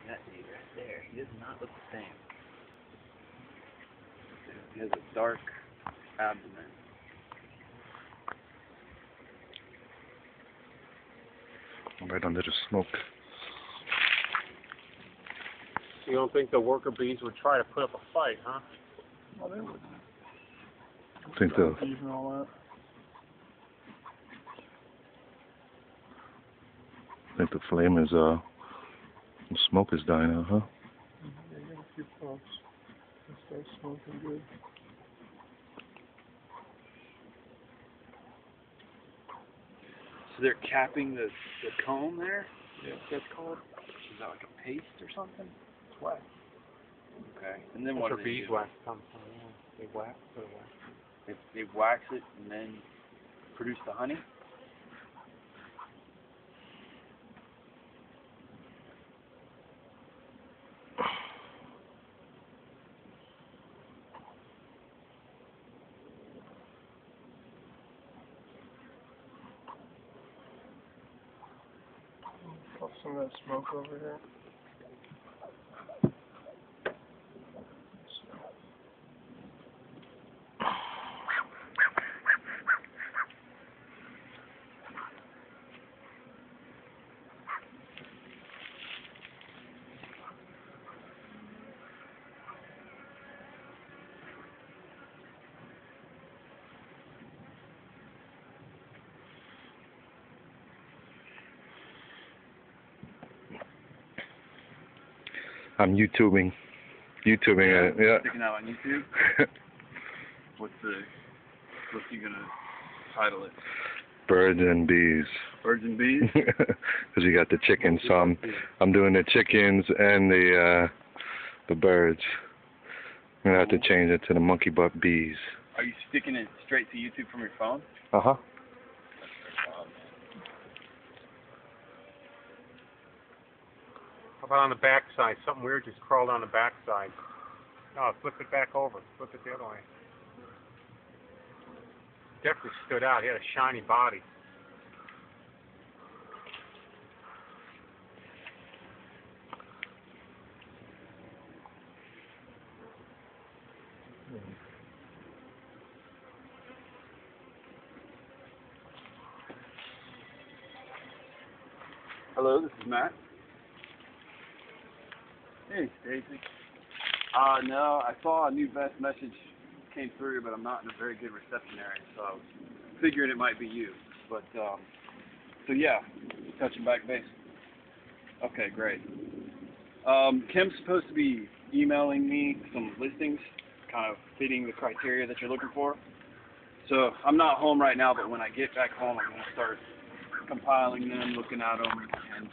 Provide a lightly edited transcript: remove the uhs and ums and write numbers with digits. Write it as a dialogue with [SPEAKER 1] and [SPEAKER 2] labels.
[SPEAKER 1] That dude right there, he does not look the same. He has a dark abdomen.
[SPEAKER 2] Right under the smoke.
[SPEAKER 3] You don't think the worker bees would try to put up a fight, huh?
[SPEAKER 4] Well, they would.
[SPEAKER 2] I think the
[SPEAKER 4] Bees and all that.
[SPEAKER 2] flame is the smoke is dying out, huh?
[SPEAKER 4] Yeah, you get a few puffs. It starts smoking good.
[SPEAKER 1] So they're capping the comb there?
[SPEAKER 4] Yeah.
[SPEAKER 1] What's that called? Is that like a paste or something?
[SPEAKER 4] It's wax.
[SPEAKER 1] Okay. And then
[SPEAKER 3] That's
[SPEAKER 1] what do
[SPEAKER 3] where
[SPEAKER 1] they do?
[SPEAKER 3] beeswax comes from. Yeah. They wax, put wax.
[SPEAKER 1] They wax it and then produce the honey?
[SPEAKER 4] Puff some of that smoke over here.
[SPEAKER 2] I'm YouTubing it. Yeah.
[SPEAKER 1] Sticking out on YouTube? What's you gonna title it?
[SPEAKER 2] Birds and bees.
[SPEAKER 1] Birds and bees?
[SPEAKER 2] Because you got the chickens, so I'm doing the chickens and the birds. I'm gonna have to change it to the monkey butt bees.
[SPEAKER 1] Are you sticking it straight to YouTube from your phone?
[SPEAKER 2] Uh-huh.
[SPEAKER 3] How about on the back side? Something weird just crawled on the back side. No, flip it back over. Flip it the other way. Definitely stood out. He had a shiny body.
[SPEAKER 1] Hello, this is Matt. Hey, Stacy. No, I saw a new best message came through, but I'm not in a very good reception area, so I was figuring it might be you. But, so yeah, touching back base. Okay, great. Kim's supposed to be emailing me some listings, kind of fitting the criteria that you're looking for. So I'm not home right now, but when I get back home, I'm going to start compiling them, looking at them, and